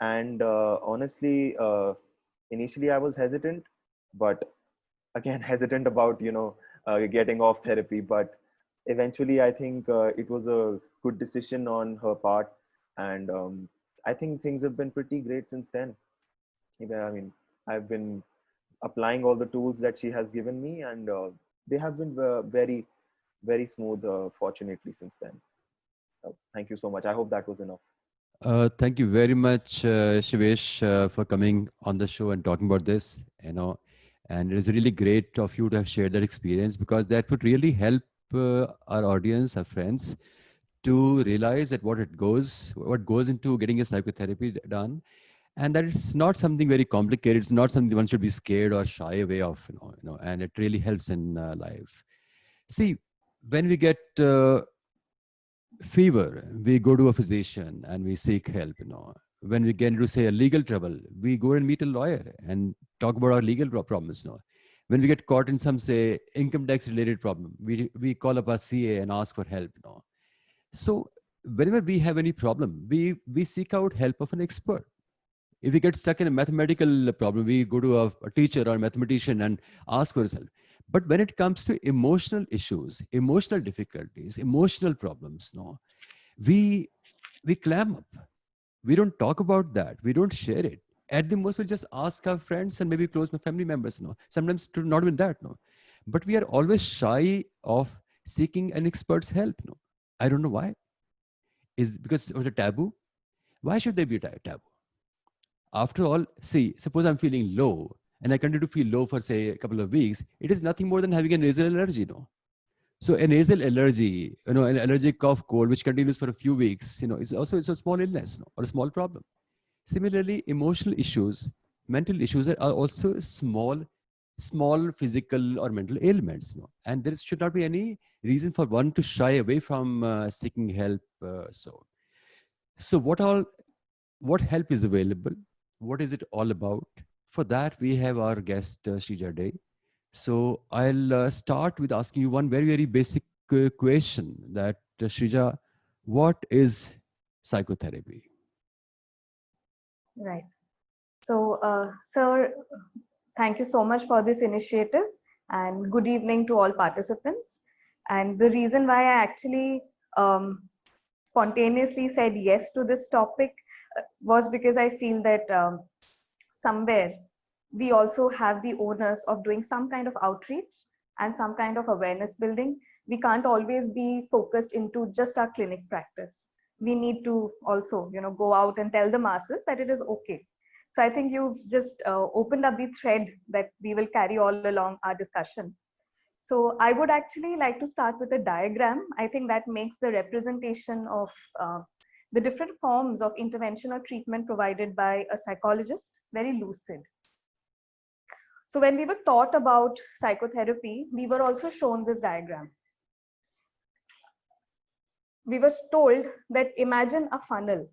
And honestly, initially I was hesitant, but again hesitant about getting off therapy. But eventually I think it was a good decision on her part, and I think things have been pretty great since then. I mean, I've been applying all the tools that she has given me, and they have been very, very smooth, fortunately, since then. Thank you so much. I hope that was enough. Thank you very much, Shivesh, for coming on the show and talking about this. And it is really great of you to have shared that experience, because that would really help our audience, our friends, to realize that what goes into getting a psychotherapy done, and that it's not something very complicated. It's not something one should be scared or shy away of. And it really helps in life. See, when we get fever, we go to a physician and we seek help. When we get into, say, a legal trouble, we go and meet a lawyer and talk about our legal problems. When we get caught in some, say, income tax related problem, we call up our CA and ask for help. So whenever we have any problem, we seek out help of an expert. If we get stuck in a mathematical problem, we go to a teacher or a mathematician and ask for his help. But when it comes to emotional issues, emotional difficulties, emotional problems, no, we we clam up. We don't talk about that. We don't share it. At the most, we just ask our friends and maybe close my family members. No, sometimes to not even that. No, but we are always shy of seeking an expert's help. No, I don't know why. Is because of the taboo? Why should there be a taboo? After all, see, suppose I'm feeling low and I continue to feel low for, say, a couple of weeks. It is nothing more than having a nasal allergy. No, so a nasal allergy, an allergic cough, cold, which continues for a few weeks, is also it's a small illness, no, or a small problem. Similarly, emotional issues, mental issues are also small physical or mental ailments. No? And there should not be any reason for one to shy away from seeking help. So what help is available? What is it all about? For that, we have our guest, Shrija Day. So I'll start with asking you one very, very basic question that, Shrija, what is psychotherapy? Right. So, sir, thank you so much for this initiative, and good evening to all participants. And the reason why I actually spontaneously said yes to this topic was because I feel that somewhere we also have the onus of doing some kind of outreach and some kind of awareness building. We can't always be focused into just our clinic practice. We need to also, go out and tell the masses that it is okay. So I think you've just opened up the thread that we will carry all along our discussion. So I would actually like to start with a diagram. I think that makes the representation of the different forms of intervention or treatment provided by a psychologist very lucid. So when we were taught about psychotherapy, we were also shown this diagram. We were told that imagine a funnel,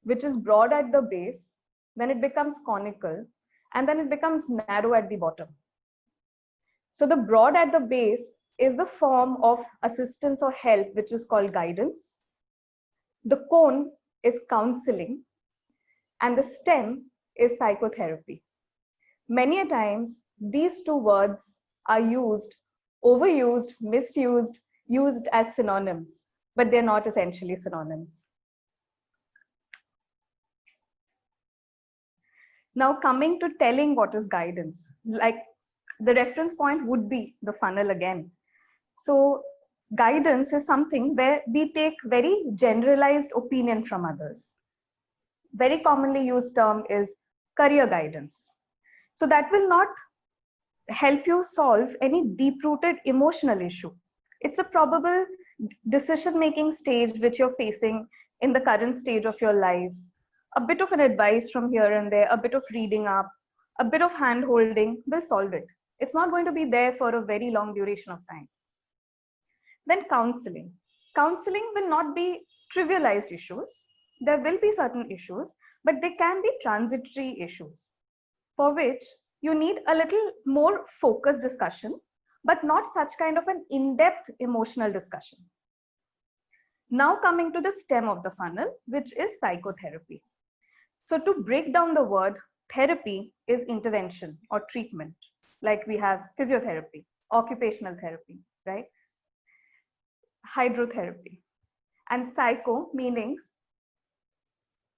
which is broad at the base, then it becomes conical, and then it becomes narrow at the bottom. So the broad at the base is the form of assistance or help, which is called guidance. The cone is counseling, and the stem is psychotherapy. Many a times, these two words are used, overused, misused, used as synonyms, but they're not essentially synonyms. Now, coming to telling what is guidance, like the reference point would be the funnel again. So guidance is something where we take very generalized opinion from others. Very commonly used term is career guidance. So that will not help you solve any deep-rooted emotional issue. It's a probable decision-making stage which you're facing in the current stage of your life. A bit of an advice from here and there, a bit of reading up, a bit of hand-holding will solve it. It's not going to be there for a very long duration of time. Then counseling. Counseling will not be trivialized issues. There will be certain issues, but they can be transitory issues for which you need a little more focused discussion, but not such kind of an in-depth emotional discussion. Now coming to the stem of the funnel, which is psychotherapy. So to break down the word, therapy is intervention or treatment. Like we have physiotherapy, occupational therapy, right? Hydrotherapy. And psycho meaning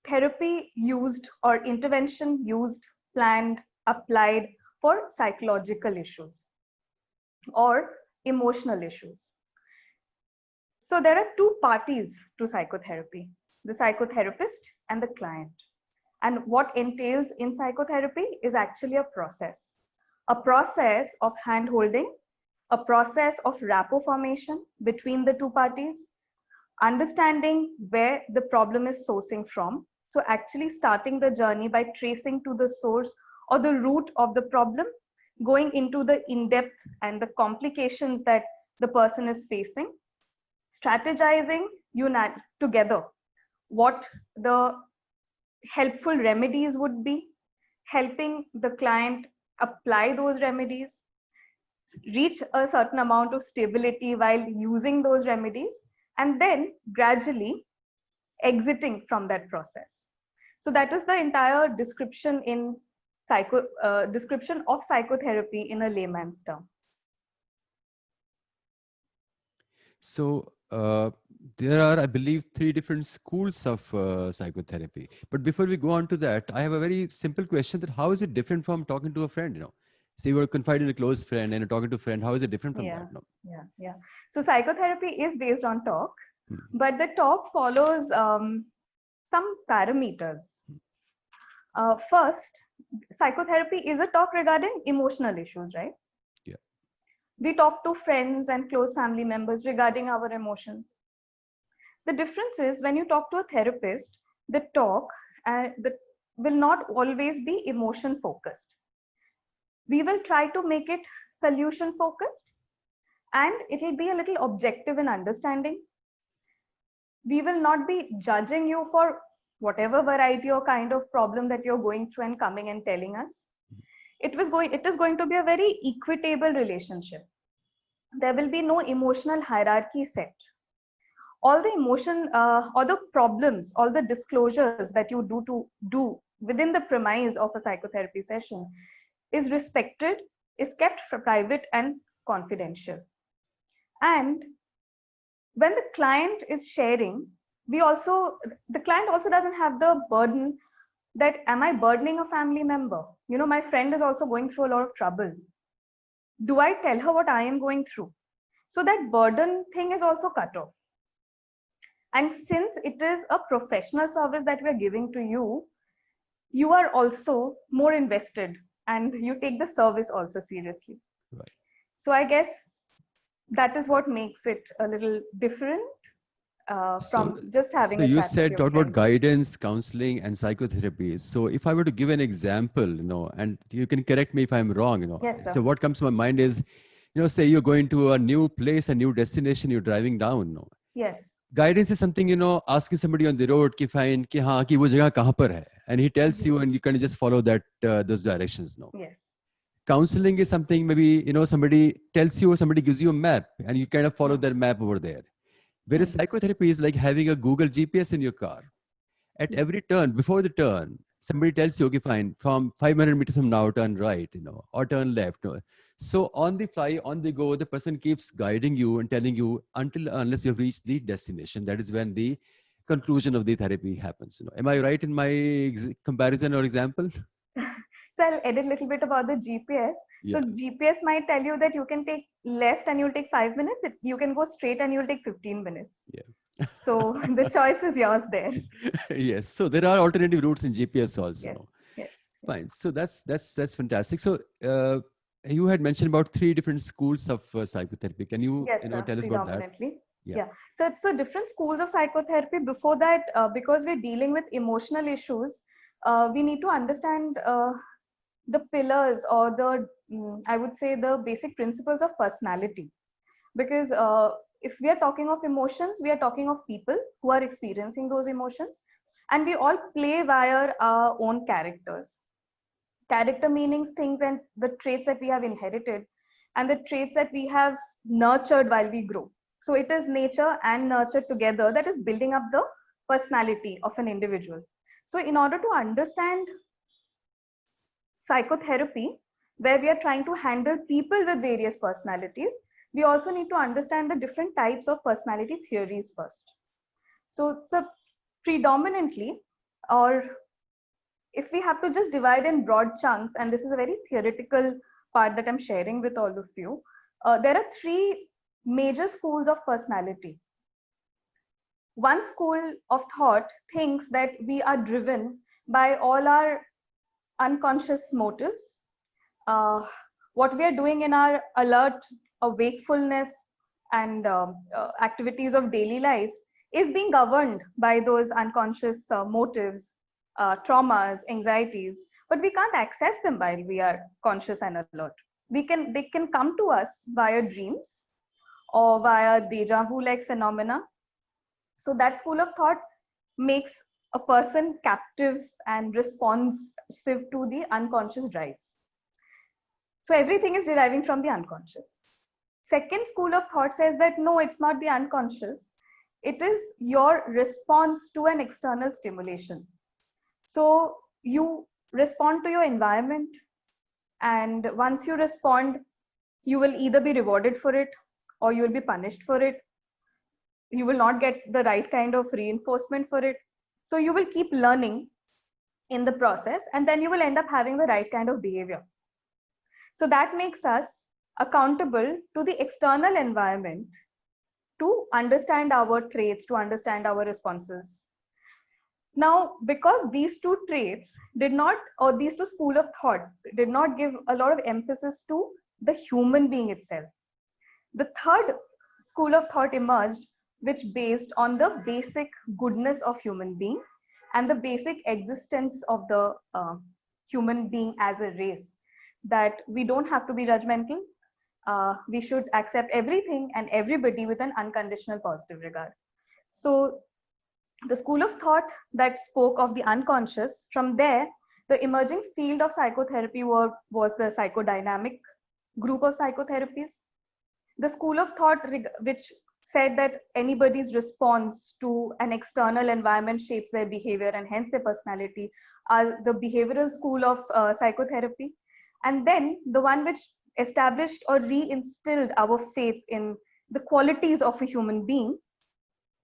therapy used or intervention used, planned, applied for psychological issues or emotional issues. So there are two parties to psychotherapy, the psychotherapist and the client. And what entails in psychotherapy is actually a process of hand-holding, a process of rapport formation between the two parties, understanding where the problem is sourcing from. So actually starting the journey by tracing to the source or the root of the problem, going into the in-depth and the complications that the person is facing, strategizing together what the helpful remedies would be, helping the client apply those remedies, reach a certain amount of stability while using those remedies, and then gradually exiting from that process. So that is the entire description in description of psychotherapy in a layman's term. So there are, I believe, 3 different schools of psychotherapy. But before we go on to that, I have a very simple question: that how is it different from talking to a friend? Say you were confiding in a close friend and you're talking to a friend. How is it different from that? Yeah. So psychotherapy is based on talk, but the talk follows some parameters. First, psychotherapy is a talk regarding emotional issues, right? Yeah. We talk to friends and close family members regarding our emotions. The difference is when you talk to a therapist, the talk will not always be emotion focused. We will try to make it solution focused, and it will be a little objective in understanding. We will not be judging you for whatever variety or kind of problem that you're going through and coming and telling us. It is going to be a very equitable relationship. There will be no emotional hierarchy set. All the emotion, all the problems, all the disclosures that you do within the premise of a psychotherapy session is respected, is kept private and confidential. And when the client is sharing, the client also doesn't have the burden that, am I burdening a family member? My friend is also going through a lot of trouble. Do I tell her what I am going through? So that burden thing is also cut off. And since it is a professional service that we're giving to you, you are also more invested and you take the service also seriously. Right. So I guess that is what makes it a little different from just having a you chat said with talk your about friend. guidance, counseling, and psychotherapy. So if I were to give an example, and you can correct me if I'm wrong, Yes, sir. so what comes to my mind is, say you're going to a new place, a new destination, you're driving down. Yes. Guidance is something, asking somebody on the road ki fine ki haan ki wo jagah kahan par hai, and he tells you and you can just follow that those directions. Yes. Counseling is something maybe somebody tells you, somebody gives you a map and you kind of follow that map over there. Whereas psychotherapy is like having a Google GPS in your car. At every turn, before the turn, somebody tells you, okay, fine, from 500 meters from now, turn right, or turn left. So on the fly, on the go, the person keeps guiding you and telling you unless you've reached the destination. That is when the conclusion of the therapy happens. Am I right in my comparison or example? So I'll edit a little bit about the GPS. Yeah. So GPS might tell you that you can take left and you'll take 5 minutes. You can go straight and you'll take 15 minutes. Yeah. So the choice is yours there. Yes. So there are alternative routes in GPS also. Yes. Yes. Fine. So that's fantastic. So you had mentioned about 3 different schools of psychotherapy. Can you, tell us about that? Yeah. So different schools of psychotherapy. Before that, because we're dealing with emotional issues, we need to understand the pillars or the, I would say, the basic principles of personality. Because if we are talking of emotions, we are talking of people who are experiencing those emotions, and we all play via our own characters. Character meanings, things and the traits that we have inherited and the traits that we have nurtured while we grow. So it is nature and nurture together that is building up the personality of an individual. So in order to understand psychotherapy, where we are trying to handle people with various personalities, we also need to understand the different types of personality theories first. So predominantly, or if we have to just divide in broad chunks, and this is a very theoretical part that I'm sharing with all of you, there are three major schools of personality. One school of thought thinks that we are driven by all our unconscious motives. What we are doing in our alert, wakefulness, and activities of daily life is being governed by those unconscious motives, traumas, anxieties, but we can't access them while we are conscious and alert. They can come to us via dreams or via deja vu like phenomena. So that school of thought makes a person captive and responsive to the unconscious drives. So everything is deriving from the unconscious. Second school of thought says that no, it's not the unconscious. It is your response to an external stimulation. So you respond to your environment, and once you respond, you will either be rewarded for it or you will be punished for it. You will not get the right kind of reinforcement for it. So you will keep learning in the process, and then you will end up having the right kind of behavior. So that makes us accountable to the external environment to understand our traits, to understand our responses. Now, because these two traits did not, or these two school of thought did not give a lot of emphasis to the human being itself, the third school of thought emerged, which based on the basic goodness of human being and the basic existence of the human being as a race, that we don't have to be judgmental. We should accept everything and everybody with an unconditional positive regard. So the school of thought that spoke of the unconscious, from there, the emerging field of psychotherapy was the psychodynamic group of psychotherapies. The school of thought which said that anybody's response to an external environment shapes their behavior and hence their personality are the behavioral school of psychotherapy. And then the one which established or reinstilled our faith in the qualities of a human being,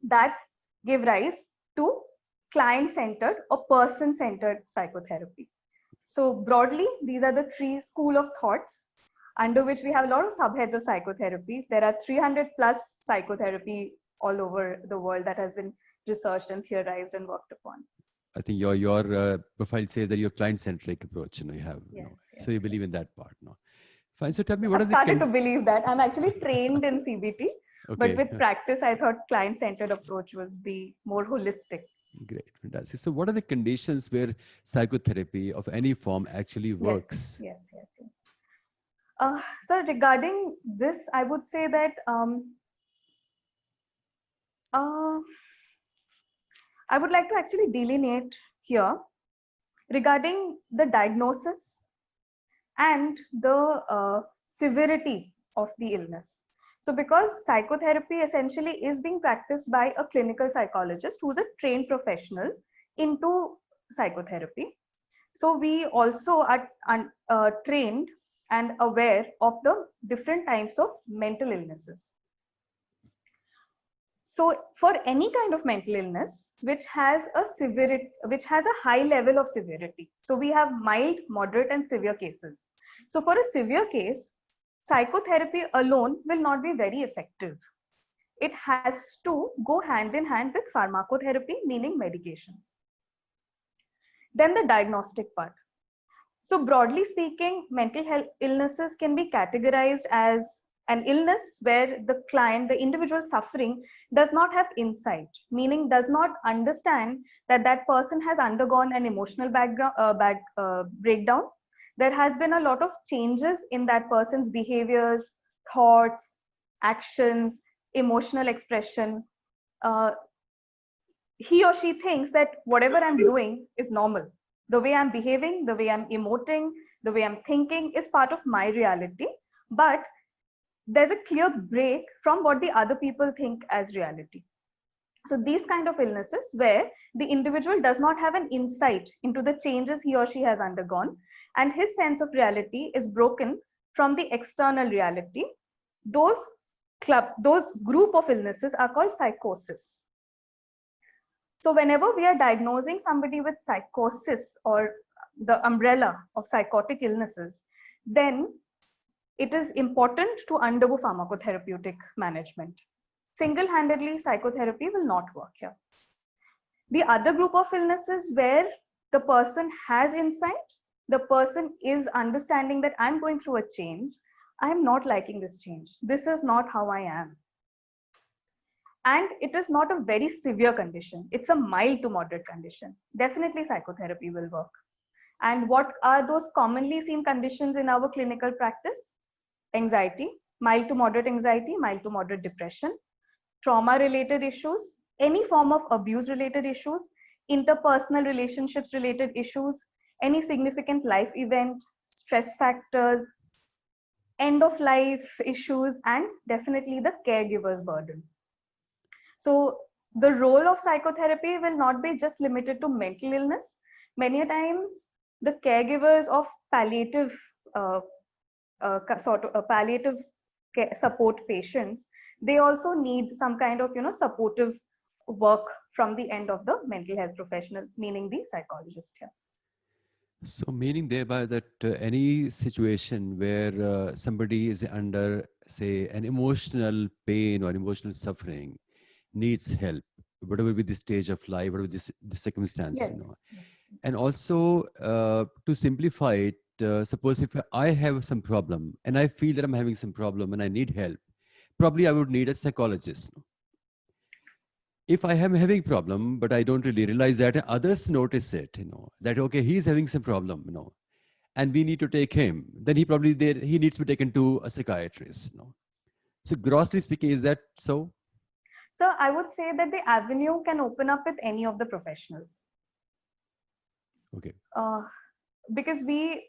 that gave rise to client-centered or person-centered psychotherapy. So broadly, these are the three school of thoughts under which we have a lot of subheads of psychotherapy. There are 300 plus psychotherapy all over the world that has been researched and theorized and worked upon. I think your profile says that your client-centric approach, you have. Yes, yes, so you believe in that part, Fine. So tell me, what I've is started to believe that. I'm actually trained in CBT, Okay. but with practice, I thought client-centered approach was the more holistic. Great, fantastic. So what are the conditions where psychotherapy of any form actually works? Yes. So regarding this, I would say that I would like to actually delineate here regarding the diagnosis and the severity of the illness. So because psychotherapy essentially is being practiced by a clinical psychologist who's a trained professional into psychotherapy. So we also are trained and aware of the different types of mental illnesses. So for any kind of mental illness which has a high level of severity, so we have mild, moderate, and severe cases. So for a severe case, psychotherapy alone will not be very effective. It has to go hand in hand with pharmacotherapy, meaning medications. Then the diagnostic part. So broadly speaking, mental health illnesses can be categorized as an illness where the client, the individual suffering, does not have insight, meaning does not understand that that person has undergone an emotional breakdown. There has been a lot of changes in that person's behaviors, thoughts, actions, emotional expression. He or she thinks that whatever I'm doing is normal. The way I'm behaving, the way I'm emoting, the way I'm thinking is part of my reality. But there's a clear break from what the other people think as reality. So these kind of illnesses where the individual does not have an insight into the changes he or she has undergone, and his sense of reality is broken from the external reality, those group of illnesses are called psychosis. So whenever we are diagnosing somebody with psychosis or the umbrella of psychotic illnesses, then it is important to undergo pharmacotherapeutic management. Single-handedly, psychotherapy will not work here. The other group of illnesses where the person has insight, the person is understanding that I'm going through a change, I'm not liking this change. This is not how I am. And it is not a very severe condition. It's a mild to moderate condition. Definitely psychotherapy will work. And what are those commonly seen conditions in our clinical practice? Anxiety, mild to moderate anxiety, mild to moderate depression, trauma-related issues, any form of abuse-related issues, interpersonal relationships-related issues, any significant life event, stress factors, end-of-life issues, and definitely the caregiver's burden. So the role of psychotherapy will not be just limited to mental illness. Many times, the caregivers of palliative palliative care support patients, they also need some kind of supportive work from the end of the mental health professional, meaning the psychologist here. So meaning thereby that any situation where somebody is under, say, an emotional pain or emotional suffering, needs help, whatever be the stage of life, whatever the circumstance, Yes, you know. yes. And also to simplify it, suppose if I have some problem and I feel that I'm having some problem and I need help, probably I would need a psychologist. If I am having problem, but I don't really realize that, others notice it, that, okay, he's having some problem, and we need to take him, then he probably he needs to be taken to a psychiatrist, So grossly speaking, is that so? So I would say that the avenue can open up with any of the professionals. Okay. Because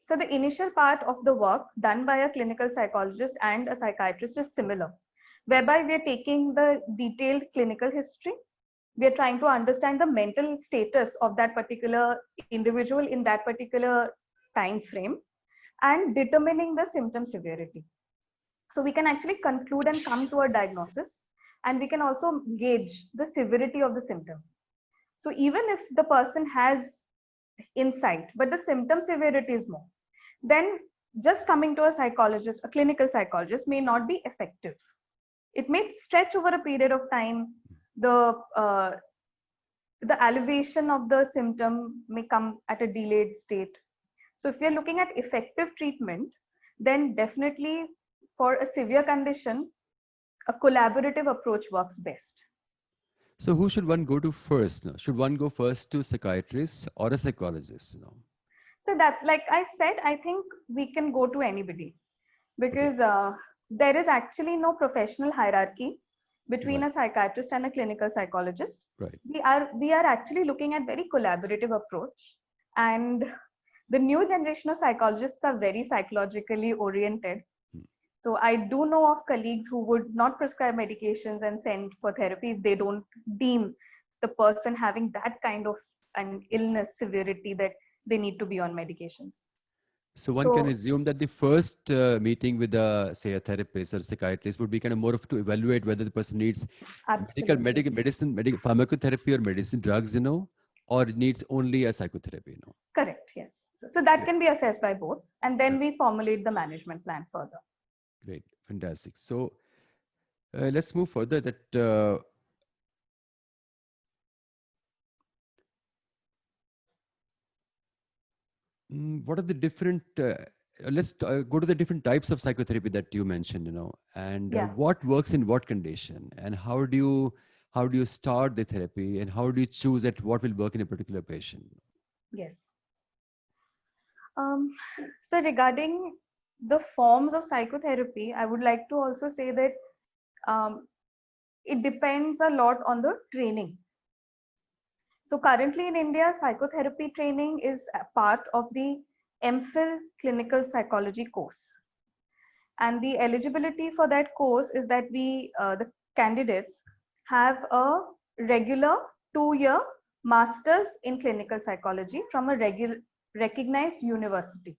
so the initial part of the work done by a clinical psychologist and a psychiatrist is similar, whereby we are taking the detailed clinical history. We are trying to understand the mental status of that particular individual in that particular time frame and determining the symptom severity. So we can actually conclude and come to a diagnosis, and we can also gauge the severity of the symptom. So even if the person has insight, but the symptom severity is more, then just coming to a psychologist, a clinical psychologist, may not be effective. It may stretch over a period of time. The elevation of the symptom may come at a delayed state. So if we are looking at effective treatment, then definitely for a severe condition, a collaborative approach works best. So who should one go to first? Should one go first to psychiatrist or a psychologist? So that's, like I said, I think we can go to anybody, because there is actually no professional hierarchy between a psychiatrist and a clinical psychologist. Right. We are actually looking at very collaborative approach, and the new generation of psychologists are very psychologically oriented. So I do know of colleagues who would not prescribe medications and send for therapy if they don't deem the person having that kind of an illness severity that they need to be on medications. So one can assume that the first meeting with say a therapist or psychiatrist would be kind of more of to evaluate whether the person needs medicine, pharmacotherapy or medicine, drugs, or needs only a psychotherapy, Correct, yes. So that can be assessed by both, and then we formulate the management plan further. Great, fantastic. So let's move further. That what are the different? Let's go to the different types of psychotherapy that you mentioned. And what works in what condition, and how do you start the therapy, and how do you choose that what will work in a particular patient? Yes. So regarding the forms of psychotherapy, I would like to also say that it depends a lot on the training. So currently in India, psychotherapy training is a part of the MPhil clinical psychology course. And the eligibility for that course is that the candidates have a regular 2-year master's in clinical psychology from a recognized university.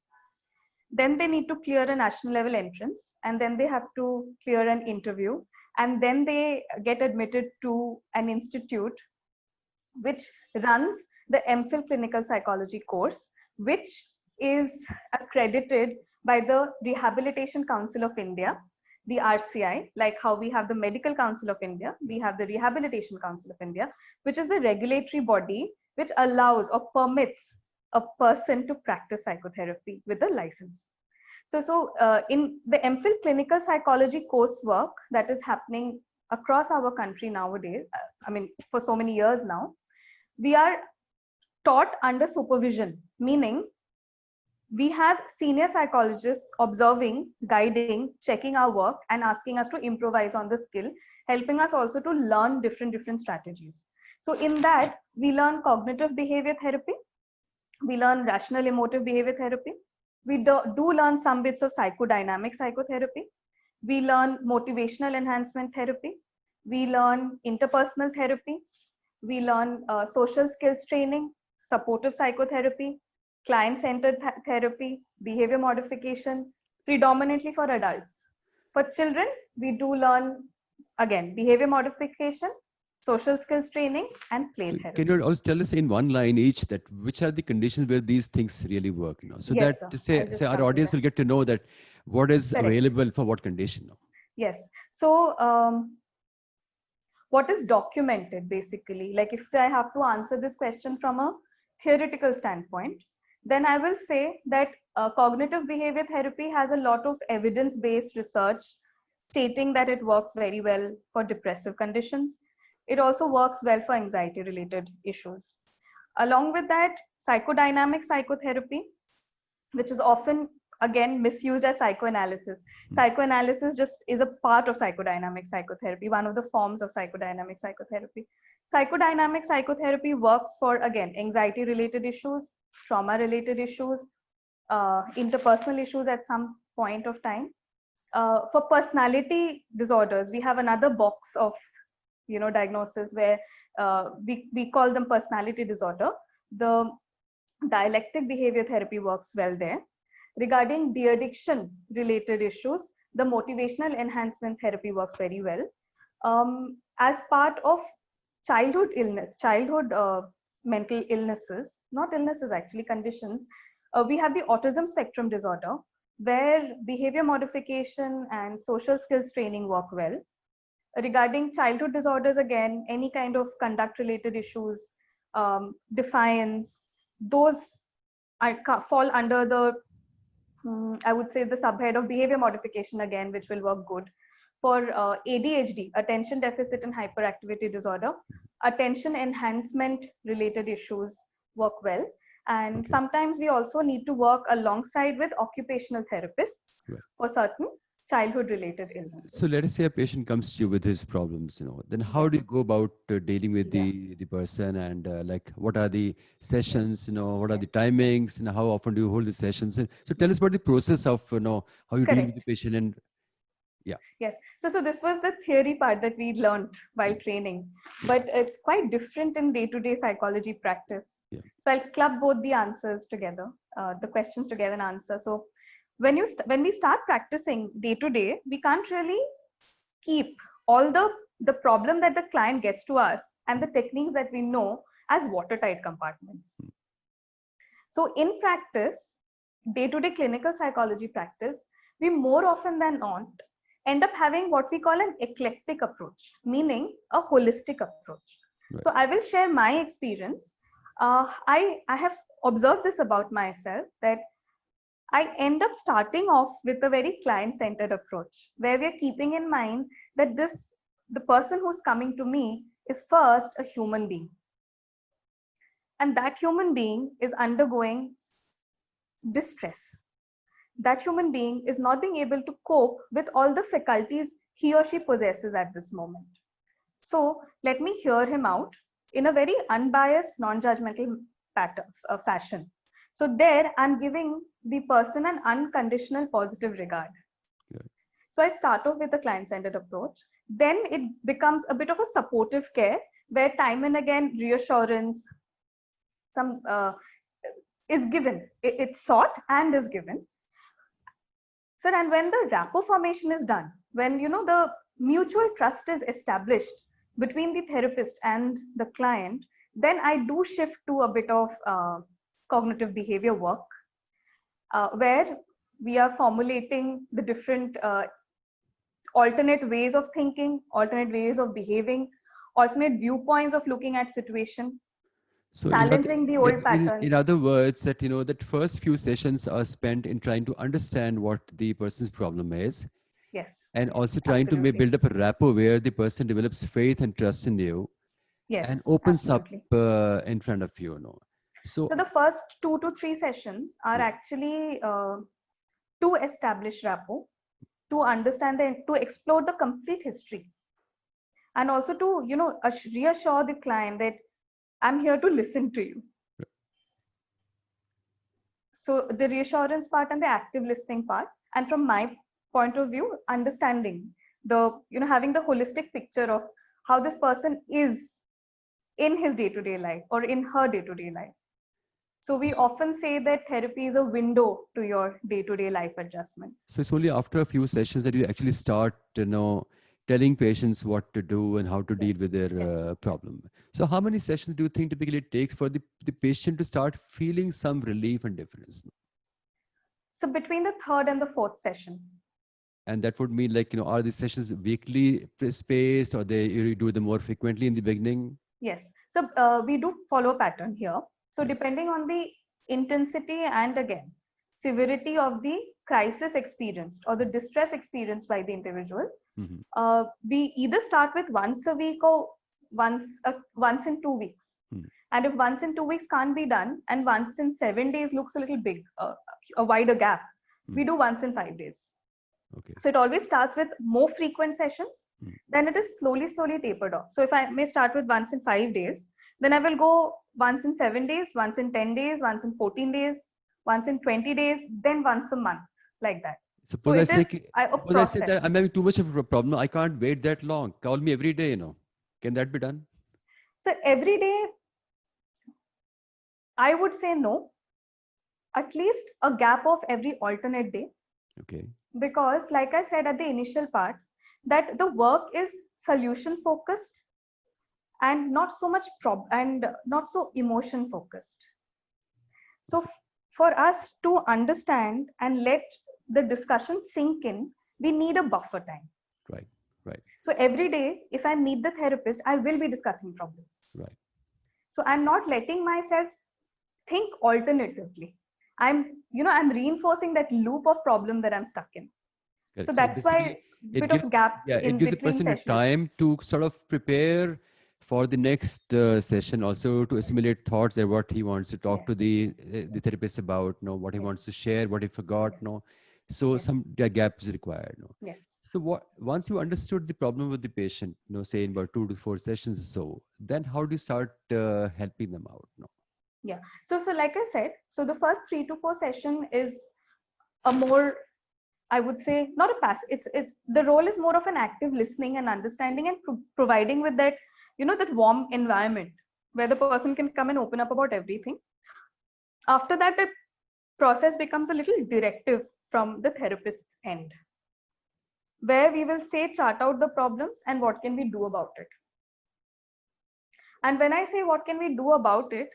Then they need to clear a national level entrance, and then they have to clear an interview, and then they get admitted to an institute which runs the MPhil clinical psychology course, which is accredited by the Rehabilitation Council of India, the RCI. Like how we have the Medical Council of India, we have the Rehabilitation Council of India, which is the regulatory body which allows or permits a person to practice psychotherapy with a license. So in the MPhil clinical psychology coursework that is happening across our country nowadays, I mean, for so many years now, we are taught under supervision, meaning we have senior psychologists observing, guiding, checking our work, and asking us to improvise on the skill, helping us also to learn different strategies. So in that, we learn cognitive behavior therapy, we learn rational emotive behavior therapy, we do learn some bits of psychodynamic psychotherapy, we learn motivational enhancement therapy, we learn interpersonal therapy, we learn social skills training, supportive psychotherapy, client-centered therapy, behavior modification, predominantly for adults. For children, we do learn, again, behavior modification, social skills training, and play therapy. Can you also tell us in one line each that which are the conditions where these things really work? So yes, that sir. say our audience will get to know that what is Correct. available for what condition. Yes. So what is documented basically? Like if I have to answer this question from a theoretical standpoint, then I will say that cognitive behavior therapy has a lot of evidence-based research stating that it works very well for depressive conditions. It also works well for anxiety-related issues. Along with that, psychodynamic psychotherapy, which is often, again, misused as psychoanalysis. Psychoanalysis just is a part of psychodynamic psychotherapy, one of the forms of psychodynamic psychotherapy. Psychodynamic psychotherapy works for, again, anxiety-related issues, trauma-related issues, interpersonal issues at some point of time. For personality disorders, we have another box of diagnosis where we call them personality disorder. The dialectic behavior therapy works well there. Regarding de-addiction related issues, the motivational enhancement therapy works very well. As part of childhood mental illnesses, not illnesses actually, conditions, we have the autism spectrum disorder, where behavior modification and social skills training work well. Regarding childhood disorders, again, any kind of conduct related issues, defiance, those fall under the, I would say, the subhead of behavior modification again, which will work good. For ADHD, attention deficit and hyperactivity disorder, attention enhancement related issues work well. And sometimes we also need to work alongside with occupational therapists for certain childhood related illnesses. So let us say a patient comes to you with his problems, then how do you go about dealing with the person, and like what are the sessions, what are the timings, and how often do you hold the sessions? So tell us about the process of, how you deal with the patient. And Yes. So this was the theory part that we learned while training, but it's quite different in day-to-day psychology practice. So I'll club both the answers together, the questions together and answer. So when we start practicing day-to-day, we can't really keep all the problem that the client gets to us and the techniques that we know as watertight compartments. So in practice, day-to-day clinical psychology practice, we more often than not end up having what we call an eclectic approach, meaning a holistic approach. So I will share my experience. I have observed this about myself, that I end up starting off with a very client-centered approach, where we are keeping in mind that the person who's coming to me is first a human being. And that human being is undergoing distress. That human being is not being able to cope with all the faculties he or she possesses at this moment. So let me hear him out in a very unbiased, non-judgmental fashion. So there I'm giving the person an unconditional positive regard. So I start off with the client-centered approach. Then it becomes a bit of a supportive care where time and again reassurance some is given. It's sought and is given. Sir, and when the rapport formation is done, when the mutual trust is established between the therapist and the client, then I do shift to a bit of cognitive behavior work, where we are formulating the different alternate ways of thinking, alternate ways of behaving, alternate viewpoints of looking at situation, So challenging the old patterns. in other words, that that first few sessions are spent in trying to understand what the person's problem is, Yes. and also trying to Absolutely. build up a rapport where the person develops faith and trust in you, Yes. and opens Absolutely. up in front of you. So So the first 2 to 3 sessions are Yeah. actually to establish rapport, to understand to explore the complete history, and also to reassure the client that I'm here to listen to you. So the reassurance part and the active listening part, and from my point of view, understanding the having the holistic picture of how this person is in his day-to-day life or in her day-to-day life. So we often say that therapy is a window to your day-to-day life adjustments. So it's only after a few sessions that you actually start, telling patients what to do and how to deal Yes. with their Yes. problem. So how many sessions do you think typically it takes for the patient to start feeling some relief and difference? So between the third and the fourth session. And that would mean, like, are these sessions weekly spaced, or you do them more frequently in the beginning? Yes. So we do follow a pattern here. So Yeah. depending on the intensity and again, severity of the crisis experienced or the distress experienced by the individual, Mhm. we either start with once a week or once in 2 weeks. And if once in 2 weeks can't be done, and once in 7 days looks a little big, a wider gap, we do once in 5 days. Okay. So it always starts with more frequent sessions, then it is slowly tapered off. So if I may start with once in 5 days, then I will go once in 7 days, once in 10 days, once in 14 days, once in 20 days, then once a month, like that. Suppose so I it say, is a suppose I say that process. I'm having too much of a problem. I can't wait that long. Call me every day, Can that be done? So every day, I would say no, at least a gap of every alternate day. Okay. Because like I said at the initial part, that the work is solution focused and not so much and not so emotion focused. So for us to understand and let the discussion sink in, we need a buffer time. Right. So every day, if I meet the therapist, I will be discussing problems. Right. So I'm not letting myself think alternatively. I'm reinforcing that loop of problem that I'm stuck in. Correct. So that's why it bit gives, of gap it in gives a between person a sessions. time to sort of prepare for the next session, also to assimilate thoughts and what he wants to talk to the therapist about, what he wants to share, what he forgot, So some gap is required. Yes. So once you understood the problem with the patient, say in about 2 to 4 sessions or so, then how do you start helping them out? Yeah. So like I said, so the first 3 to 4 session is a more, I would say, not a passive. It's the role is more of an active listening and understanding and providing with that, that warm environment where the person can come and open up about everything. After that, the process becomes a little directive from the therapist's end, where we will say chart out the problems and what can we do about it. And when I say what can we do about it,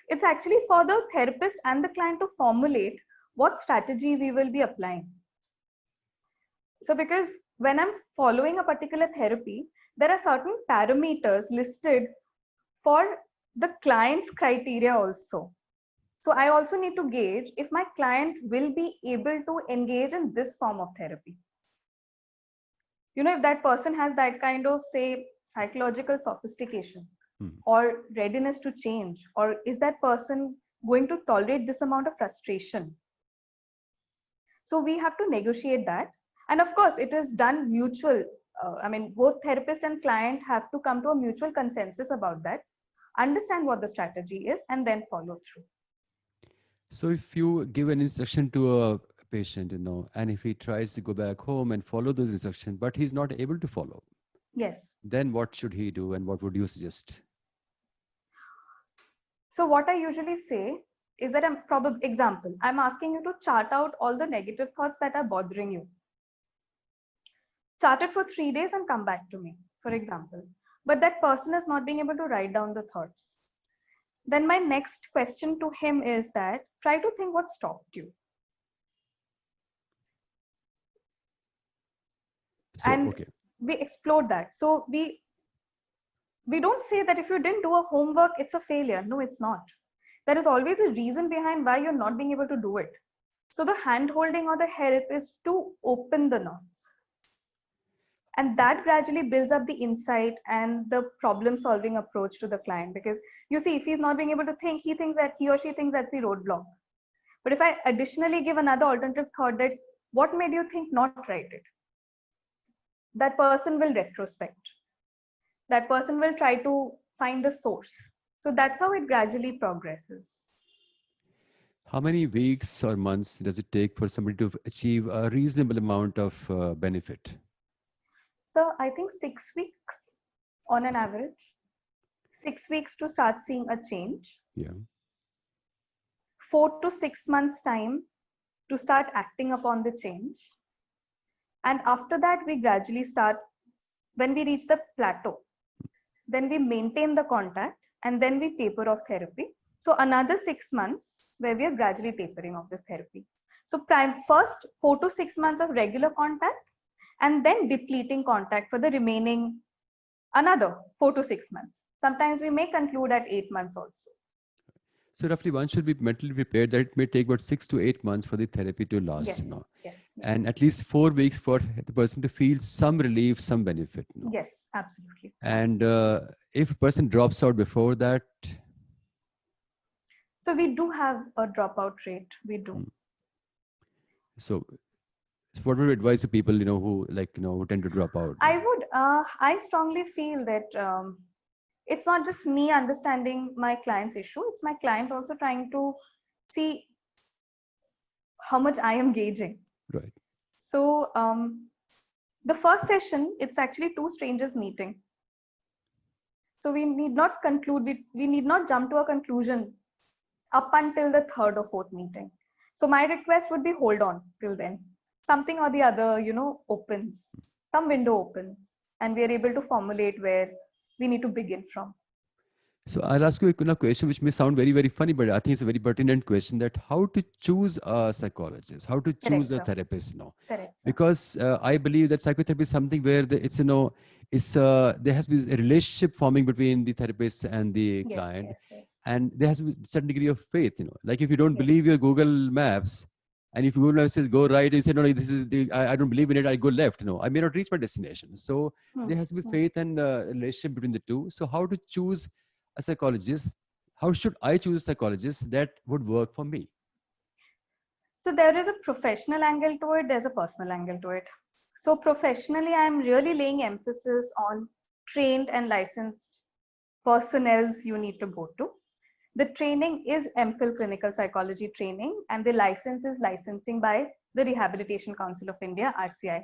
it's actually for the therapist and the client to formulate what strategy we will be applying. So because when I'm following a particular therapy, there are certain parameters listed for the client's criteria also. So I also need to gauge if my client will be able to engage in this form of therapy. If that person has that kind of, say, psychological sophistication or readiness to change, or is that person going to tolerate this amount of frustration? So we have to negotiate that. And of course, it is done mutual. Both therapist and client have to come to a mutual consensus about that, understand what the strategy is, and then follow through. So if you give an instruction to a patient, and if he tries to go back home and follow those instructions, but he's not able to follow, Yes. then what should he do and what would you suggest? So what I usually say is that I'm asking you to chart out all the negative thoughts that are bothering you. Chart it for 3 days and come back to me, for example. But that person is not being able to write down the thoughts. Then my next question to him is that try to think what stopped you. So, And okay. we explore that. So we don't say that if you didn't do a homework, it's a failure. No, it's not. There is always a reason behind why you're not being able to do it. So the hand holding or the help is to open the knots. And that gradually builds up the insight and the problem solving approach to the client. Because you see, if he's not being able to think, he or she thinks that's the roadblock. But if I additionally give another alternative thought that what made you think not write it? That person will retrospect. That person will try to find the source. So that's how it gradually progresses. How many weeks or months does it take for somebody to achieve a reasonable amount of benefit? So I think 6 weeks on an average. 6 weeks to start seeing a change. Yeah. 4 to 6 months time to start acting upon the change. And after that, we gradually start, when we reach the plateau, then we maintain the contact and then we taper off therapy. So another 6 months where we are gradually tapering off this therapy. So first 4 to 6 months of regular contact and then depleting contact for the remaining another 4 to 6 months. Sometimes we may conclude at 8 months also. So roughly one should be mentally prepared that it may take about 6 to 8 months for the therapy to last. Yes, yes. And at least 4 weeks for the person to feel some relief, some benefit. Yes, absolutely. And if a person drops out before that? So we do have a dropout rate. We do. So what would you advise to people, who who tend to drop out? I strongly feel that it's not just me understanding my client's issue. It's my client also trying to see how much I am gauging. Right. So the first session, it's actually two strangers meeting. So we need not conclude, we need not jump to a conclusion up until the third or fourth meeting. So my request would be hold on till then. Something or the other, opens, some window opens, and we are able to formulate where we need to begin from. So I'll ask you a question which may sound very, very funny, but I think it's a very pertinent question, that how to choose a psychologist, how to choose a therapist. Correct, because I believe that psychotherapy is something where there has to be a relationship forming between the therapist and the client. Yes. And there has to be a certain degree of faith, like if you don't believe your Google Maps, and if Google Maps says go right, you say, no, this is I don't believe in it, I go left. I may not reach my destination. So there has to be faith and relationship between the two. So how to choose a psychologist? How should I choose a psychologist that would work for me? So there is a professional angle to it. There's a personal angle to it. So professionally, I'm really laying emphasis on trained and licensed personnel you need to go to. The training is MPhil clinical psychology training, and the license is licensing by the Rehabilitation Council of India, RCI.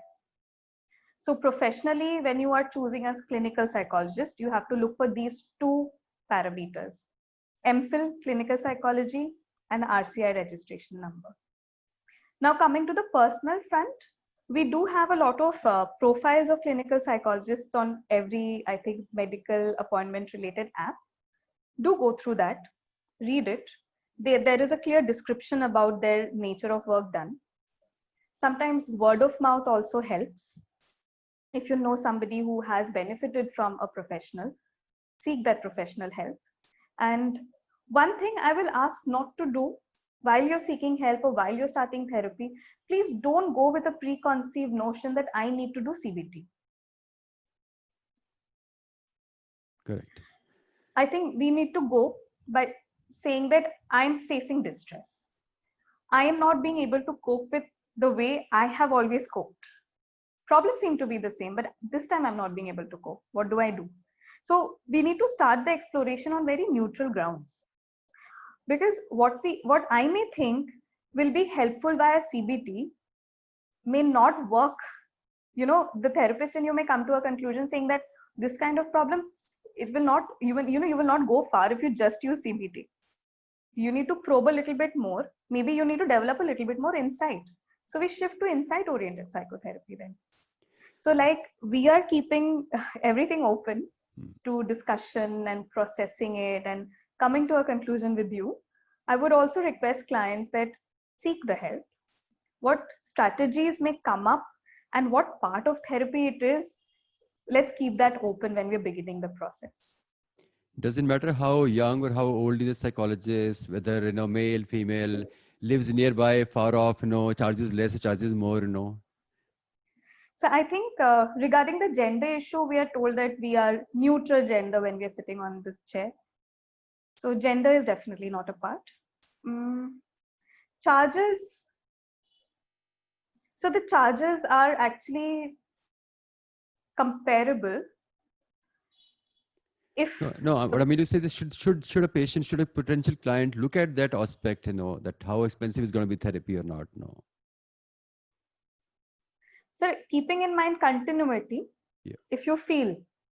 So professionally, when you are choosing as clinical psychologist, you have to look for these two parameters: MPhil clinical psychology and RCI registration number. Now coming to the personal front, we do have a lot of profiles of clinical psychologists on every, I think, medical appointment related app. Do go through that, read it. There is a clear description about their nature of work done. Sometimes word of mouth also helps. If you know somebody who has benefited from a professional, seek that professional help. And one thing I will ask not to do while you're seeking help or while you're starting therapy, please don't go with a preconceived notion that I need to do CBT. Correct. I think we need to go by saying that I'm facing distress. I am not being able to cope with the way I have always coped. Problems seem to be the same, but this time I'm not being able to cope. What do I do? So we need to start the exploration on very neutral grounds. Because what I may think will be helpful via CBT may not work. The therapist and you may come to a conclusion saying that this kind of problem, it will not, you will not go far if you just use CBT. You need to probe a little bit more. Maybe you need to develop a little bit more insight. So we shift to insight oriented psychotherapy then. So like we are keeping everything open to discussion and processing it and coming to a conclusion with you. I would also request clients that seek the help. What strategies may come up and what part of therapy it is, let's keep that open when we're beginning the process. Doesn't matter how young or how old is a psychologist, whether male, female, lives nearby, far off, charges less, charges more, So I think regarding the gender issue, we are told that we are neutral gender when we are sitting on this chair. So gender is definitely not a part. Charges. So the charges are actually comparable. No, what I mean to say is should a patient, should a potential client look at that aspect, that how expensive is going to be therapy or not? No. So keeping in mind continuity, if you feel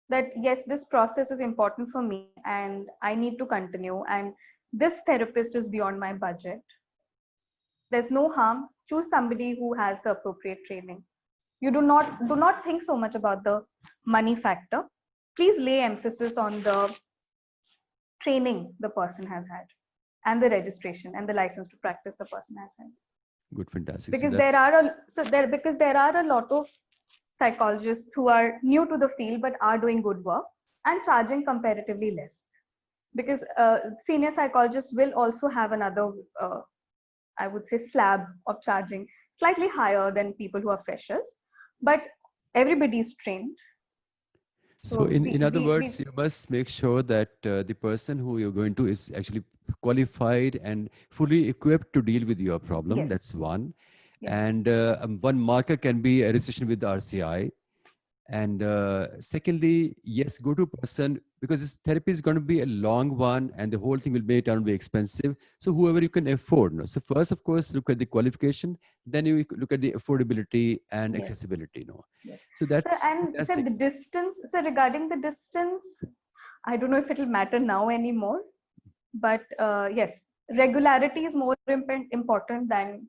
that yes, this process is important for me and I need to continue and this therapist is beyond my budget, there's no harm. Choose somebody who has the appropriate training. You do not think so much about the money factor. Please lay emphasis on the training the person has had and the registration and the license to practice the person has had. Good, fantastic. Because there are a lot of psychologists who are new to the field but are doing good work and charging comparatively less. Because senior psychologists will also have another, I would say, slab of charging slightly higher than people who are freshers, but everybody is trained. So in other words, you must make sure that the person who you're going to is actually qualified and fully equipped to deal with your problem. Yes, that's one. Yes. And one marker can be a registration with the RCI. And secondly, yes, go to a person, because this therapy is going to be a long one and the whole thing will turn out to be expensive. So whoever you can afford. No? So first, of course, look at the qualification, then you look at the affordability and Yes. accessibility. Yes. So that's so the distance. So regarding the distance, I don't know if it will matter now anymore, but yes, regularity is more important than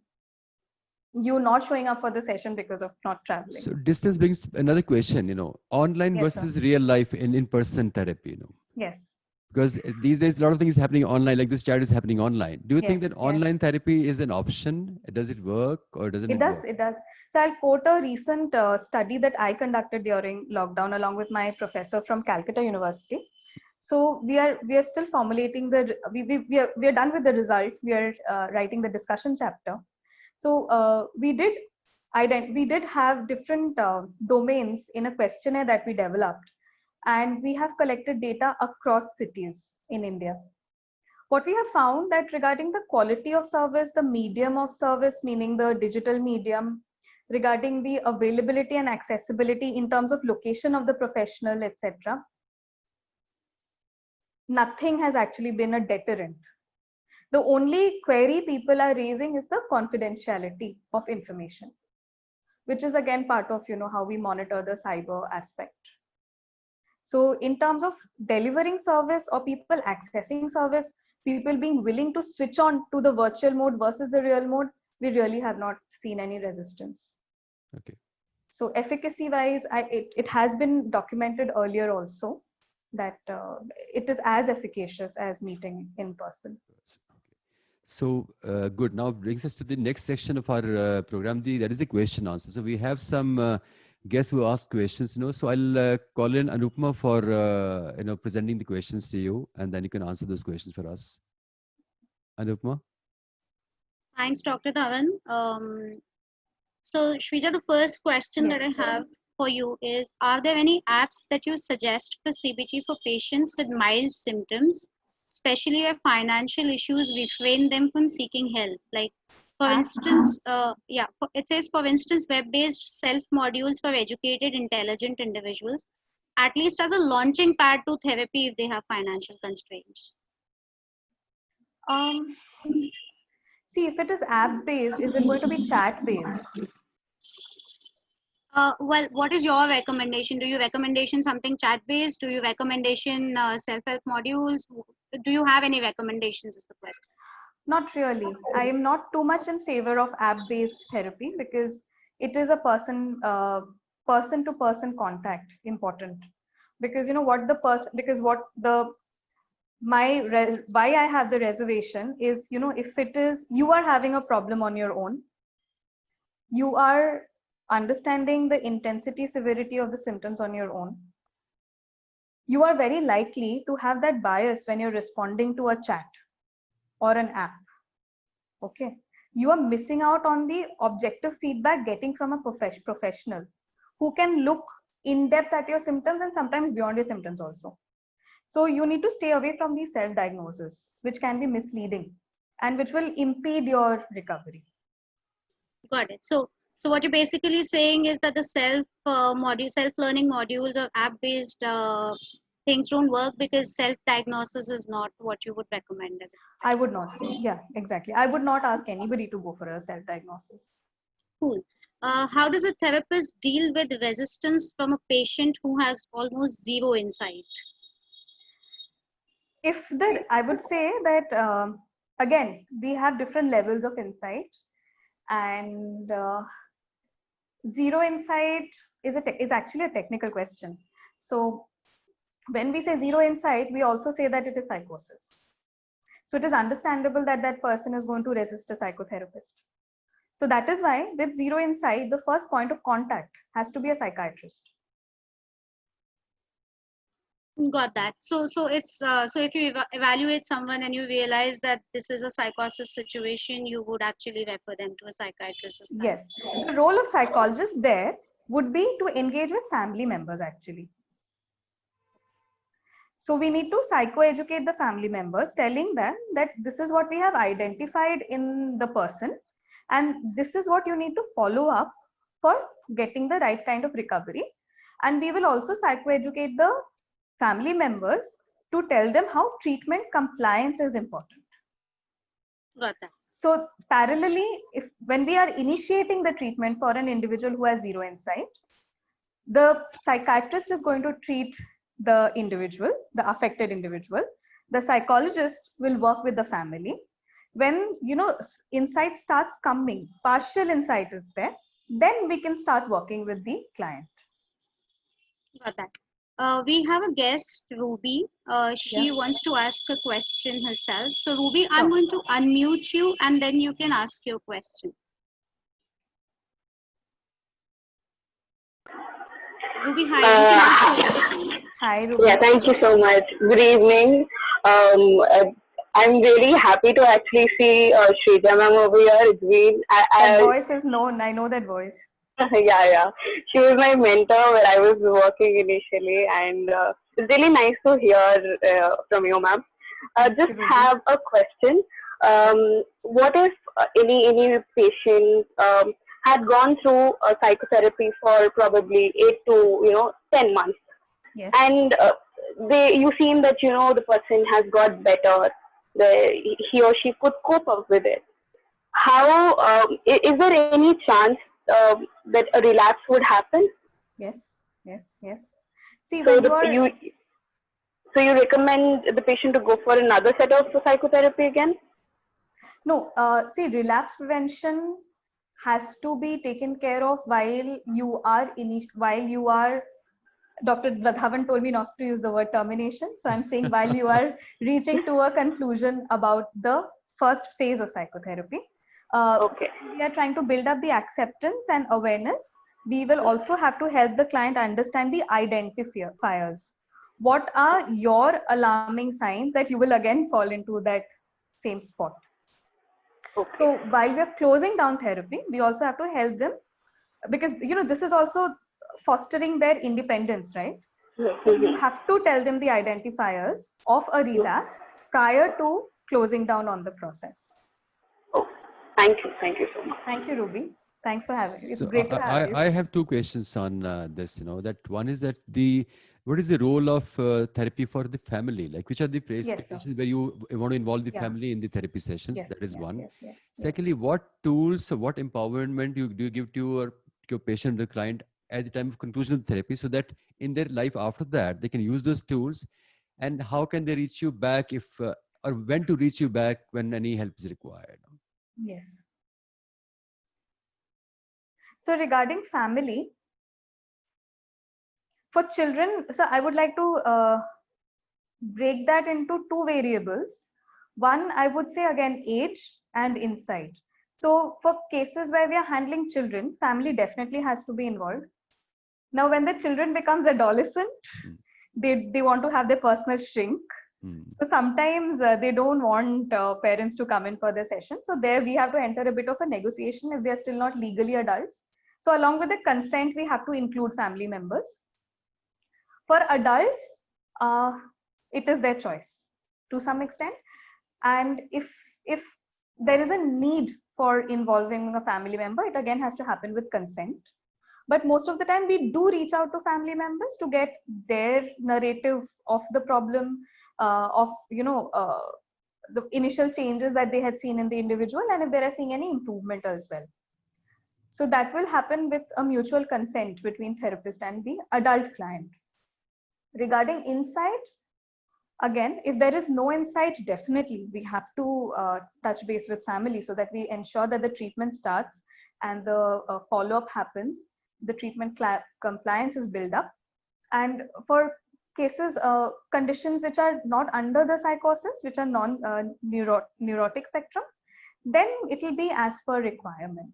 you not showing up for the session because of not traveling. So distance brings another question, online Yes, versus real life in in-person therapy, Yes. Because these days, a lot of things happening online, like this chat is happening online. Do you think that Yes, online therapy is an option? Does it work or doesn't it work? It does. So I'll quote a recent study that I conducted during lockdown along with my professor from Calcutta University. So we are still formulating we are done with the result. We are writing the discussion chapter. So we did have different domains in a questionnaire that we developed, and we have collected data across cities in India. What we have found that regarding the quality of service, the medium of service, meaning the digital medium, regarding the availability and accessibility in terms of location of the professional, etc., nothing has actually been a deterrent. The only query people are raising is the confidentiality of information, which is again part of how we monitor the cyber aspect. So in terms of delivering service or people accessing service, people being willing to switch on to the virtual mode versus the real mode, we really have not seen any resistance. Okay. So efficacy wise, it has been documented earlier also that it is as efficacious as meeting in person. So good. Now brings us to the next section of our program. That is a question answer. So we have some guests who ask questions. So I'll call in Anupama for presenting the questions to you, and then you can answer those questions for us. Anupama. Thanks, Dr. Dhawan. So Shweta, the first question that I have for you is: are there any apps that you suggest for CBT for patients with mild symptoms, especially where financial issues refrain them from seeking help? Like, for instance, it says, for instance, web-based self-modules for educated, intelligent individuals, at least as a launching pad to therapy if they have financial constraints. See, if it is app based, is it going to be chat based? Well, what is your recommendation? Do you recommendation something chat based? Do you recommendation self-help modules? Do you have any recommendations is the question. Not really. I am not too much in favor of app-based therapy because it is a person-to-person contact important. Because you know what the person, because what the why I have the reservation is, you know, if it is you are having a problem on your own, you are understanding the intensity, severity of the symptoms on your own. You are very likely to have that bias when you're responding to a chat or an app. Okay, you are missing out on the objective feedback getting from a professional who can look in depth at your symptoms and sometimes beyond your symptoms also. So you need to stay away from these self-diagnosis, which can be misleading and which will impede your recovery. Got it. So what you're basically saying is that the self-learning modules or app-based things don't work because self-diagnosis is not what you would recommend as a I would not say, yeah, exactly. I would not ask anybody to go for a self-diagnosis. Cool. How does a therapist deal with resistance from a patient who has almost zero insight? I would say that again, we have different levels of insight, and zero insight is actually a technical question. So when we say zero insight, we also say that it is psychosis. So it is understandable that that person is going to resist a psychotherapist. So that is why with zero insight, the first point of contact has to be a psychiatrist. Got that. So it's so if you evaluate someone and you realize that this is a psychosis situation, you would actually refer them to a psychiatrist. Yes, the role of psychologist there would be to engage with family members actually. So we need to psychoeducate the family members, telling them that this is what we have identified in the person, and this is what you need to follow up for getting the right kind of recovery. And we will also psychoeducate the family members to tell them how treatment compliance is important. Got that. So parallelly, when we are initiating the treatment for an individual who has zero insight, the psychiatrist is going to treat the individual, the affected individual. The psychologist will work with the family. When, you know, insight starts coming, partial insight is there, then we can start working with the client. Got that. We have a guest, Ruby. She wants to ask a question herself. So Ruby, I'm going to unmute you and then you can ask your question. Ruby, hi. You can ask your question. Hi, Ruby. Yeah, thank you so much. Good evening. I'm really happy to actually see Shrija ma'am over here. It's been that voice is known. I know that voice. Yeah. She was my mentor when I was working initially, and it's really nice to hear from you, ma'am. Just have a question. What if any patient had gone through psychotherapy for probably 8 to 10 months, and you seen that the person has got better, he or she could cope up with it. How is there any chance that a relapse would happen? Yes. See, so you recommend the patient to go for another set of psychotherapy again? No, see, relapse prevention has to be taken care of while you are Dr. Radhavan told me not to use the word termination. So I'm saying while you are reaching to a conclusion about the first phase of psychotherapy. Okay. So we are trying to build up the acceptance and awareness. We will also have to help the client understand the identifiers. What are your alarming signs that you will again fall into that same spot? Okay. So while we are closing down therapy, we also have to help them, because this is also fostering their independence, right? So you have to tell them the identifiers of a relapse prior to closing down on the process. Oh, thank you so much. Thank you, Ruby. Thanks for having me. It's So great to have you. I have two questions on this. That one is that what is the role of therapy for the family? Like, which are the Yes, sir. situations where you want to involve the Yeah. family in the therapy sessions? Yes, That is yes, one. yes, yes, yes. Secondly, what tools, what empowerment do you give to your patient, the client, at the time of conclusion of therapy, so that in their life after that they can use those tools, and how can they reach you back if or when to reach you back when any help is required? Yes. So regarding family, for children, so I would like to break that into two variables. One, I would say again, age and insight. So for cases where we are handling children, family definitely has to be involved. Now, when the children becomes adolescent, Mm. they want to have their personal shrink. Mm. So sometimes they don't want parents to come in for the session. So there we have to enter a bit of a negotiation if they are still not legally adults. So along with the consent, we have to include family members. For adults, it is their choice to some extent. And if there is a need for involving a family member, it again has to happen with consent. But most of the time we do reach out to family members to get their narrative of the problem, of the initial changes that they had seen in the individual, and if they are seeing any improvement as well. So that will happen with a mutual consent between therapist and the adult client. Regarding insight, again, if there is no insight, definitely we have to touch base with family so that we ensure that the treatment starts and the follow-up happens, the treatment compliance is built up. And for cases, conditions which are not under the psychosis, which are non-neurotic spectrum, then it will be as per requirement.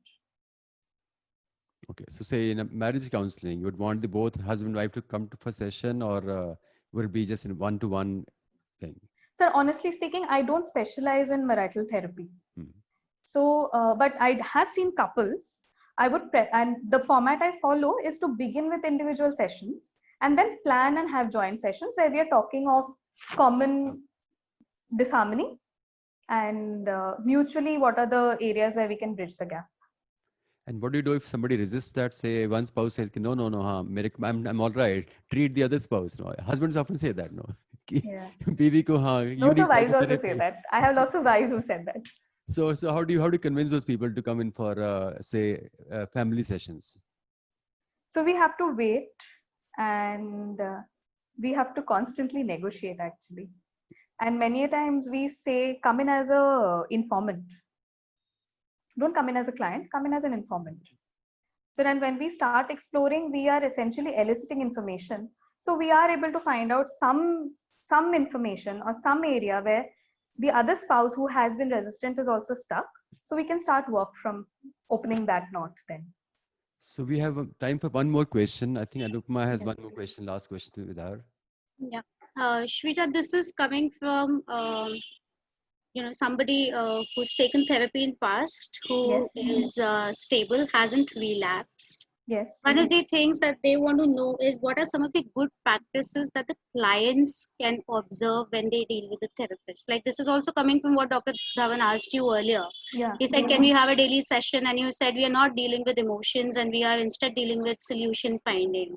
Okay, so say in a marriage counseling, you would want the both husband and wife to come to for session, or would it be just in one-to-one thing? So honestly speaking, I don't specialize in marital therapy. So, but I have seen couples. And the format I follow is to begin with individual sessions and then plan and have joint sessions where we are talking of common disharmony and mutually what are the areas where we can bridge the gap. And what do you do if somebody resists that? Say one spouse says, "No, no, no, I'm all right. Treat the other spouse." No, husbands often say that. No, Yeah. Bibi ko, you No, so need wives also psychotherapy. say that. I have lots of wives who said that. So how do you convince those people to come in for say family sessions? So we have to wait, and we have to constantly negotiate actually. And many a times we say, come in as a informant. Don't come in as a client, come in as an informant. So then when we start exploring, we are essentially eliciting information. So we are able to find out some information or some area where the other spouse who has been resistant is also stuck. So we can start work from opening that knot then. So we have time for one more question. I think Anupma has Yes, one more please. question, last question with her. Yeah. Shweta, this is coming from somebody who's taken therapy in past, who Yes. is stable, hasn't relapsed. Yes. One of the things that they want to know is what are some of the good practices that the clients can observe when they deal with the therapist. Like this is also coming from what Dr. Dhawan asked you earlier. Yeah. He said, can we have a daily session? And you said we are not dealing with emotions and we are instead dealing with solution finding.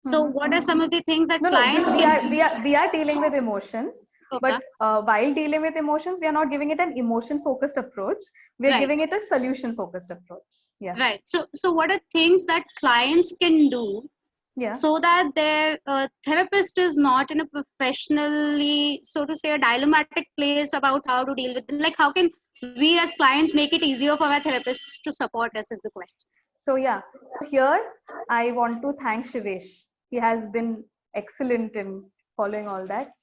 So what are some of the things that clients we are dealing with emotions. Okay. But while dealing with emotions, we are not giving it an emotion-focused approach. We are Right. giving it a solution-focused approach. Yeah. Right. So what are things that clients can do Yeah. so that their therapist is not in a professionally, so to say, a dilemmatic place about how to deal with it? Like how can we as clients make it easier for our therapists to support us is the question. So yeah. So here I want to thank Shivesh. He has been excellent in following all that.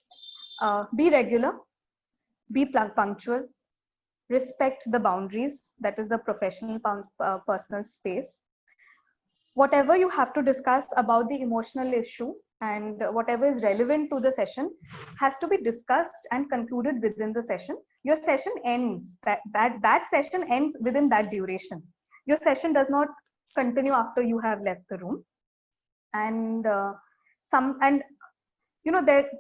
Be regular, be punctual, respect the boundaries, that is the professional personal space. Whatever you have to discuss about the emotional issue and whatever is relevant to the session has to be discussed and concluded within the session. Your session ends, that session ends within that duration. Your session does not continue after you have left the room. And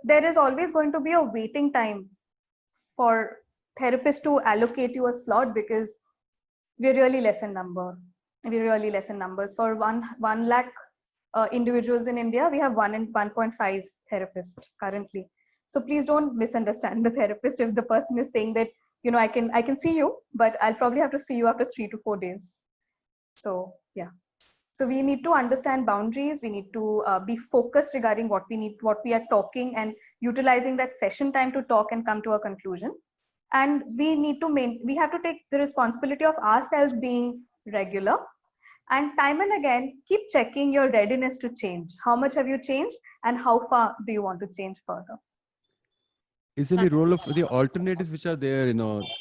there is always going to be a waiting time for therapists to allocate you a slot because we're really less in number. We're really less in numbers. For 1 lakh individuals in India, we have 1.5 therapists currently. So please don't misunderstand the therapist if the person is saying that, I can see you, but I'll probably have to see you after 3 to 4 days. So yeah. So we need to understand boundaries. We need to be focused regarding what we are talking, and utilizing that session time to talk and come to a conclusion. And we have to take the responsibility of ourselves being regular, and time and again keep checking your readiness to change. How much have you changed, and how far do you want to change further? Is there any role of the alternatives which are there,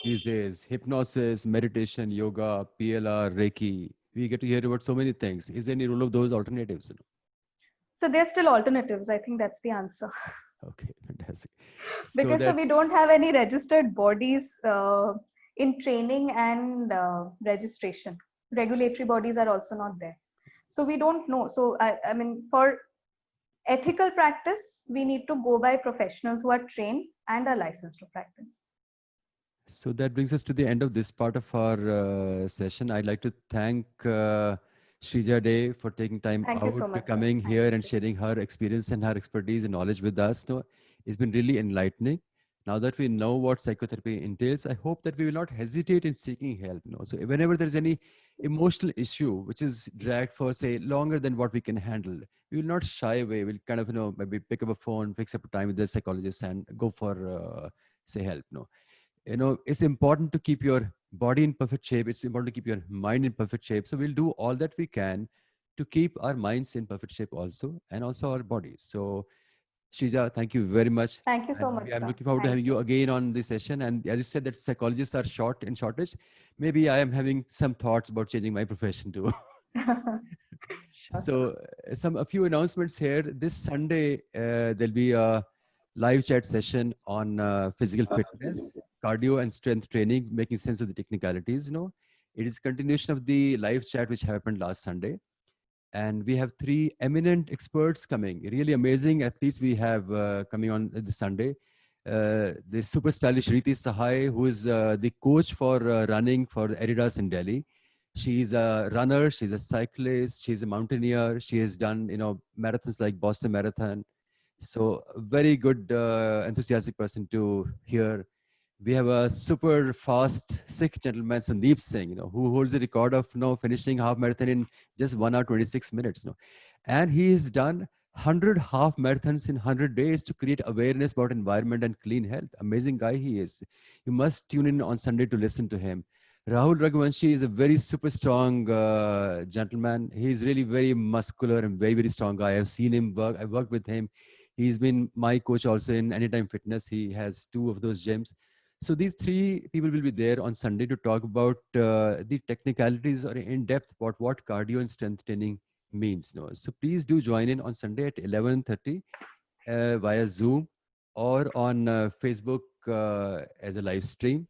these days? Hypnosis, meditation, yoga, PLR, Reiki. We get to hear about so many things. Is there any role of those alternatives? So there's still alternatives. I think that's the answer. Okay, fantastic. Because we don't have any registered bodies in training and registration. Regulatory bodies are also not there. So we don't know. So I mean, for ethical practice, we need to go by professionals who are trained and are licensed to practice. So that brings us to the end of this part of our session. I'd like to thank Shrija Dey for taking time out to coming here and sharing her experience and her expertise and knowledge with us. No, it's been really enlightening. Now that we know what psychotherapy entails, I hope that we will not hesitate in seeking help. So whenever there's any emotional issue which is dragged for, say, longer than what we can handle, we will not shy away. We'll kind of, maybe pick up a phone, fix up a time with the psychologist and go for, say, help. It's important to keep your body in perfect shape. It's important to keep your mind in perfect shape. So we'll do all that we can to keep our minds in perfect shape also, and also our bodies. So Shrija, thank you very much. Thank you so much. I'm looking forward to having you again on this session. And as you said that psychologists are short in shortage, maybe I am having some thoughts about changing my profession too. Sure. So a few announcements here. This Sunday, there'll be a live chat session on physical fitness, cardio and strength training, making sense of the technicalities. It is continuation of the live chat which happened last Sunday. And we have 3 eminent experts coming, really amazing athletes we have coming on this Sunday. The super stylish Riti Sahai, who is the coach for running for Adidas in Delhi. She's a runner, she's a cyclist, she's a mountaineer. She has done, marathons like Boston Marathon. So very good, enthusiastic person to hear. We have a super fast Sikh gentleman, Sandeep Singh, who holds the record of finishing half marathon in just 1 hour 26 minutes. And he has done 100 half marathons in 100 days to create awareness about environment and clean health. Amazing guy he is. You must tune in on Sunday to listen to him. Rahul Raghuvanshi is a very super strong gentleman. He's really very muscular and very, very strong guy. I've seen him work. I've worked with him. He's been my coach also in Anytime Fitness. He has 2 of those gyms. So these 3 people will be there on Sunday to talk about the technicalities or in depth about what cardio and strength training means. So please do join in on Sunday at 11:30 via Zoom or on Facebook as a live stream.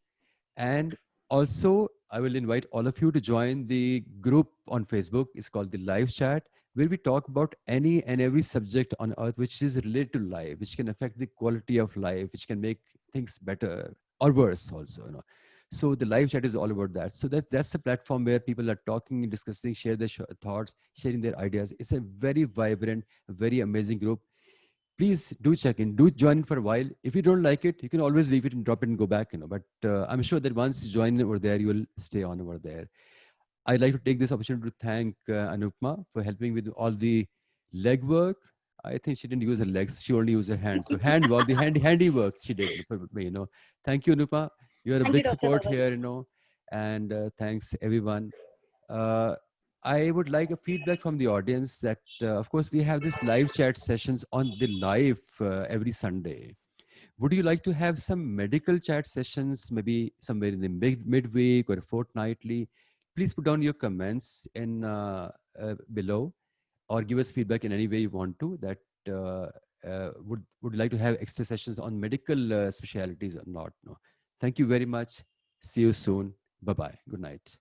And also, I will invite all of you to join the group on Facebook. It's called the Live Chat, where we talk about any and every subject on earth which is related to life, which can affect the quality of life, which can make things better or worse also. So the live chat is all about that. So that's a platform where people are talking, discussing, share their thoughts, sharing their ideas. It's a very vibrant, very amazing group. Please do check in, do join in for a while. If you don't like it, you can always leave it and drop it and go back. But I'm sure that once you join over there, you will stay on over there. I'd like to take this opportunity to thank Anupma for helping with all the legwork. I think she didn't use her legs; she only used her hands. So handwork, the handy work she did for me. Thank you, Anupma. You are a big support here. And thanks everyone. I would like a feedback from the audience that, of course, we have this live chat sessions on the live every Sunday. Would you like to have some medical chat sessions, maybe somewhere in the midweek or fortnightly? Please put down your comments in below, or give us feedback in any way you want to. That would you like to have extra sessions on medical specialties or not? No. Thank you very much. See you soon. Bye bye. Good night.